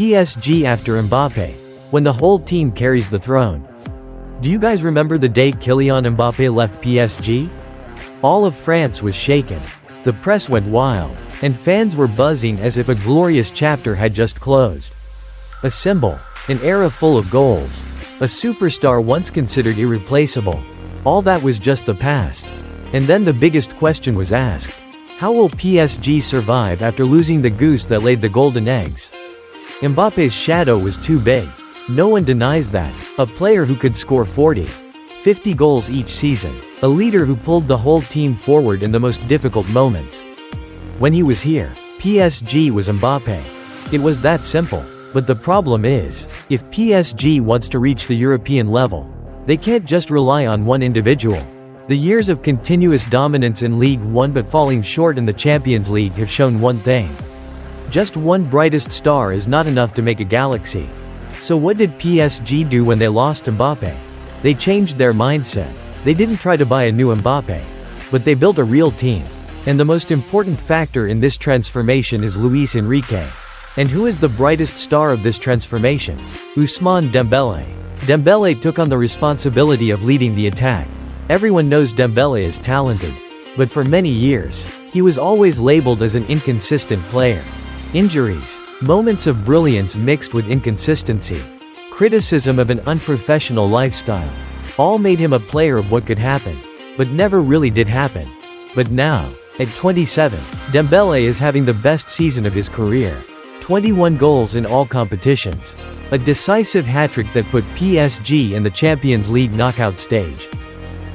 PSG after Mbappe, when the whole team carries the throne. Do you guys remember the day Kylian Mbappé left PSG? All of France was shaken. The press went wild, and fans were buzzing as if a glorious chapter had just closed. A symbol, an era full of goals, a superstar once considered irreplaceable. All that was just the past. And then the biggest question was asked. How will PSG survive after losing the goose that laid the golden eggs? Mbappé's shadow was too big. No one denies that. A player who could score 40, 50 goals each season. A leader who pulled the whole team forward in the most difficult moments. When he was here, PSG was Mbappé. It was that simple. But the problem is, if PSG wants to reach the European level, they can't just rely on one individual. The years of continuous dominance in Ligue 1 but falling short in the Champions League have shown one thing. Just one brightest star is not enough to make a galaxy. So what did PSG do when they lost Mbappé? They changed their mindset. They didn't try to buy a new Mbappé, but they built a real team. And the most important factor in this transformation is Luis Enrique. And who is the brightest star of this transformation? Ousmane Dembélé. Dembélé took on the responsibility of leading the attack. Everyone knows Dembélé is talented. But for many years, he was always labeled as an inconsistent player. Injuries, moments of brilliance mixed with inconsistency, criticism of an unprofessional lifestyle, all made him a player of what could happen, but never really did happen. But now, at 27, Dembélé is having the best season of his career. 21 goals in all competitions. A decisive hat-trick that put PSG in the Champions League knockout stage.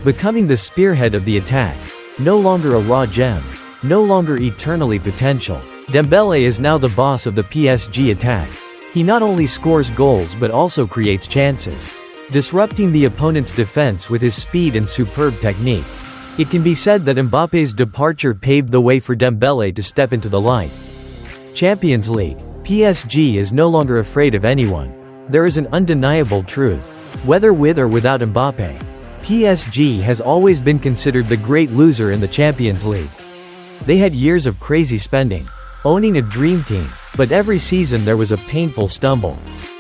Becoming the spearhead of the attack. No longer a raw gem. No longer eternally potential. Dembélé is now the boss of the PSG attack. He not only scores goals but also creates chances, disrupting the opponent's defense with his speed and superb technique. It can be said that Mbappé's departure paved the way for Dembélé to step into the light. Champions League. PSG is no longer afraid of anyone. There is an undeniable truth. Whether with or without Mbappé, PSG has always been considered the great loser in the Champions League. They had years of crazy spending, owning a dream team, but every season there was a painful stumble.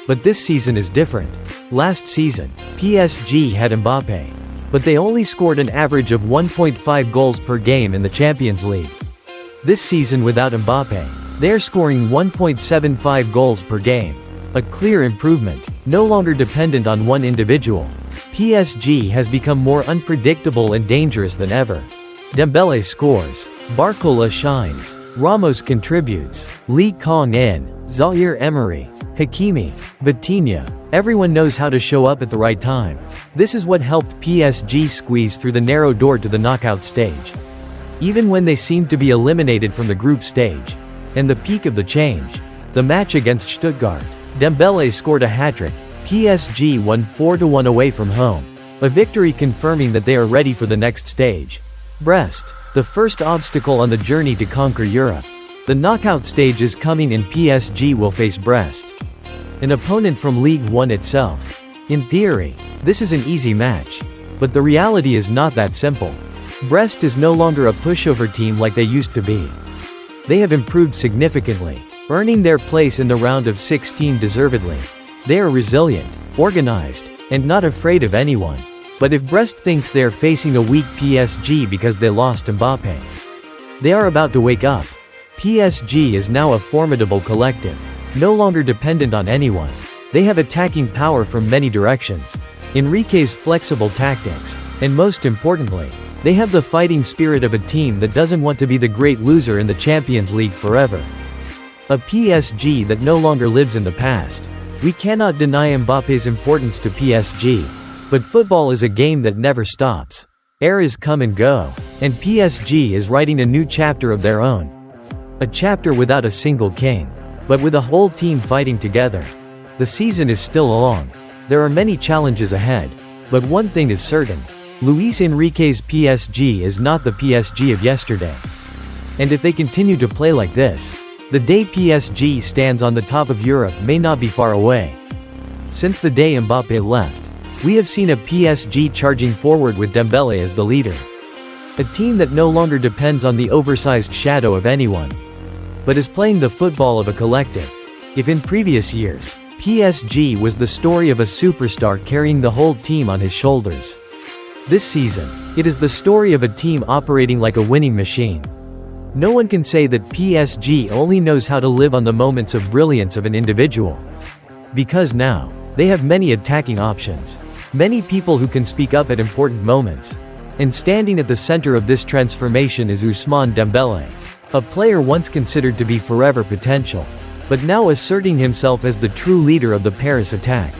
But this season is different. Last season, PSG had Mbappé, but they only scored an average of 1.5 goals per game in the Champions League. This season without Mbappé, they are scoring 1.75 goals per game. A clear improvement, no longer dependent on one individual. PSG has become more unpredictable and dangerous than ever. Dembélé scores. Barcola shines. Ramos contributes. Lee Kang-in, Zaire Emery, Hakimi, Vitinha. Everyone knows how to show up at the right time. This is what helped PSG squeeze through the narrow door to the knockout stage. Even when they seemed to be eliminated from the group stage. And the peak of the change. The match against Stuttgart. Dembélé scored a hat-trick. PSG won 4-1 away from home. A victory confirming that they are ready for the next stage. Brest. The first obstacle on the journey to conquer Europe. The knockout stage is coming and PSG will face Brest, an opponent from Ligue 1 itself. In theory, this is an easy match. But the reality is not that simple. Brest is no longer a pushover team like they used to be. They have improved significantly, earning their place in the round of 16 deservedly. They are resilient, organized, and not afraid of anyone. But if Brest thinks they are facing a weak PSG because they lost Mbappé, they are about to wake up. PSG is now a formidable collective, no longer dependent on anyone. They have attacking power from many directions, Enrique's flexible tactics, and most importantly, they have the fighting spirit of a team that doesn't want to be the great loser in the Champions League forever. A PSG that no longer lives in the past. We cannot deny Mbappé's importance to PSG. But football is a game that never stops. Eras come and go. And PSG is writing a new chapter of their own. A chapter without a single king, but with a whole team fighting together. The season is still long. There are many challenges ahead. But one thing is certain. Luis Enrique's PSG is not the PSG of yesterday. And if they continue to play like this, the day PSG stands on the top of Europe may not be far away. Since the day Mbappé left, we have seen a PSG charging forward with Dembélé as the leader. A team that no longer depends on the oversized shadow of anyone, but is playing the football of a collective. If in previous years, PSG was the story of a superstar carrying the whole team on his shoulders, this season, it is the story of a team operating like a winning machine. No one can say that PSG only knows how to live on the moments of brilliance of an individual. Because now, they have many attacking options. Many people who can speak up at important moments. And standing at the center of this transformation is Ousmane Dembélé, a player once considered to be forever potential, but now asserting himself as the true leader of the Paris attack.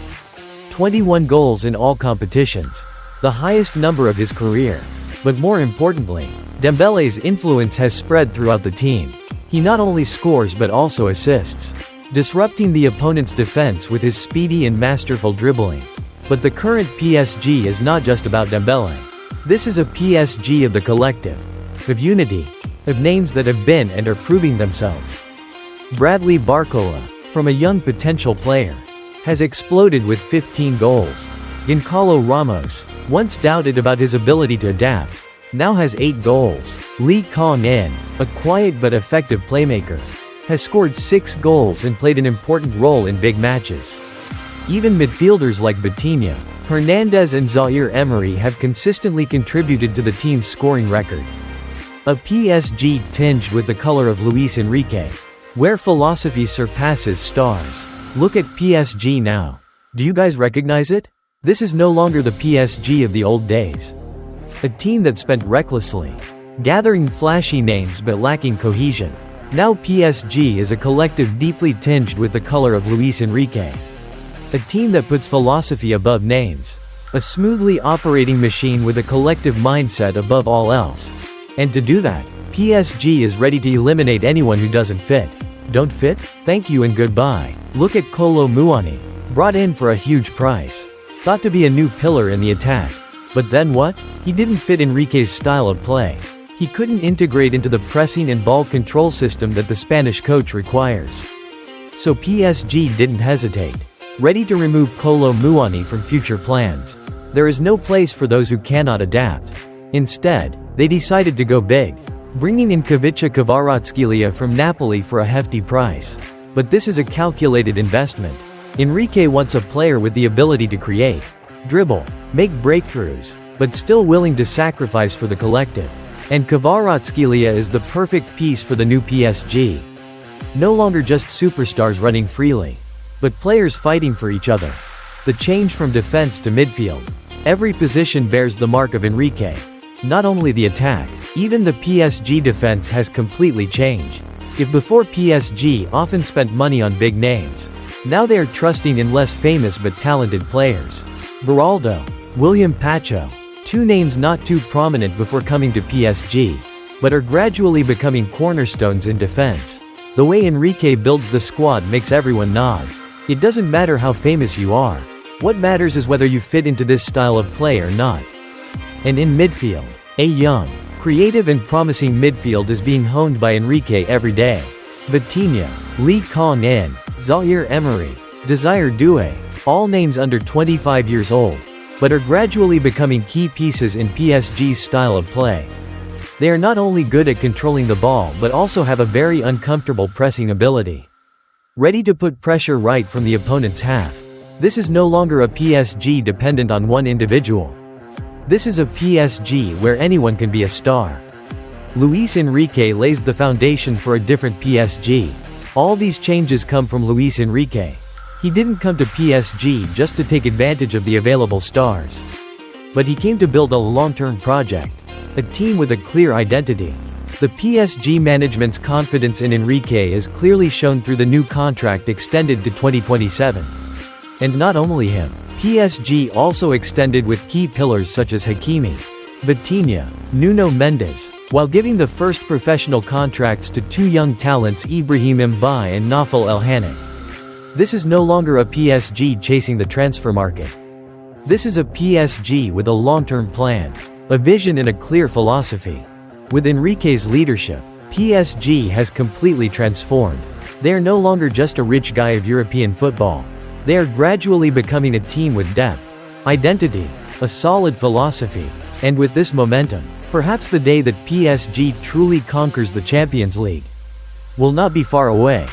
21 goals in all competitions, the highest number of his career. But more importantly, Dembélé's influence has spread throughout the team. He not only scores but also assists, disrupting the opponent's defense with his speedy and masterful dribbling. But the current PSG is not just about Dembélé. This is a PSG of the collective, of unity, of names that have been and are proving themselves. Bradley Barcola, from a young potential player, has exploded with 15 goals. Gonçalo Ramos, once doubted about his ability to adapt, now has 8 goals. Lee Kang-in, a quiet but effective playmaker, has scored 6 goals and played an important role in big matches. Even midfielders like Vitinha, Hernandez and Zaire Emery have consistently contributed to the team's scoring record. A PSG tinged with the color of Luis Enrique, where philosophy surpasses stars. Look at PSG now. Do you guys recognize it? This is no longer the PSG of the old days. A team that spent recklessly, gathering flashy names but lacking cohesion. Now PSG is a collective deeply tinged with the color of Luis Enrique. A team that puts philosophy above names. A smoothly operating machine with a collective mindset above all else. And to do that, PSG is ready to eliminate anyone who doesn't fit. Don't fit? Thank you and goodbye. Look at Kolo Muani, brought in for a huge price. Thought to be a new pillar in the attack. But then what? He didn't fit Enrique's style of play. He couldn't integrate into the pressing and ball control system that the Spanish coach requires. So PSG didn't hesitate. Ready to remove Kolo Muani from future plans. There is no place for those who cannot adapt. Instead, they decided to go big, bringing in Khvicha Kvaratskhelia from Napoli for a hefty price. But this is a calculated investment. Enrique wants a player with the ability to create, dribble, make breakthroughs, but still willing to sacrifice for the collective. And Kvaratskhelia is the perfect piece for the new PSG. No longer just superstars running freely, but players fighting for each other. The change from defense to midfield. Every position bears the mark of Enrique. Not only the attack, even the PSG defense has completely changed. If before PSG often spent money on big names, now they are trusting in less famous but talented players. Beraldo, William Pacho, 2 names not too prominent before coming to PSG, but are gradually becoming cornerstones in defense. The way Enrique builds the squad makes everyone nod. It doesn't matter how famous you are. What matters is whether you fit into this style of play or not. And in midfield, a young, creative and promising midfield is being honed by Enrique every day. Vitinha, Lee Kang-in, Zaire Emery, Desire Doué, all names under 25 years old, but are gradually becoming key pieces in PSG's style of play. They are not only good at controlling the ball but also have a very uncomfortable pressing ability. Ready to put pressure right from the opponent's half. This is no longer a PSG dependent on one individual. This is a PSG where anyone can be a star. Luis Enrique lays the foundation for a different PSG. All these changes come from Luis Enrique. He didn't come to PSG just to take advantage of the available stars. But he came to build a long-term project. A team with a clear identity. The PSG management's confidence in Enrique is clearly shown through the new contract extended to 2027. And not only him, PSG also extended with key pillars such as Hakimi, Vitinha, Nuno Mendes, while giving the first professional contracts to 2 young talents Ibrahim Mbappe and Naufal El Hanik. This is no longer a PSG chasing the transfer market. This is a PSG with a long-term plan, a vision and a clear philosophy. With Enrique's leadership, PSG has completely transformed. They are no longer just a rich guy of European football. They are gradually becoming a team with depth, identity, a solid philosophy, and with this momentum, perhaps the day that PSG truly conquers the Champions League will not be far away.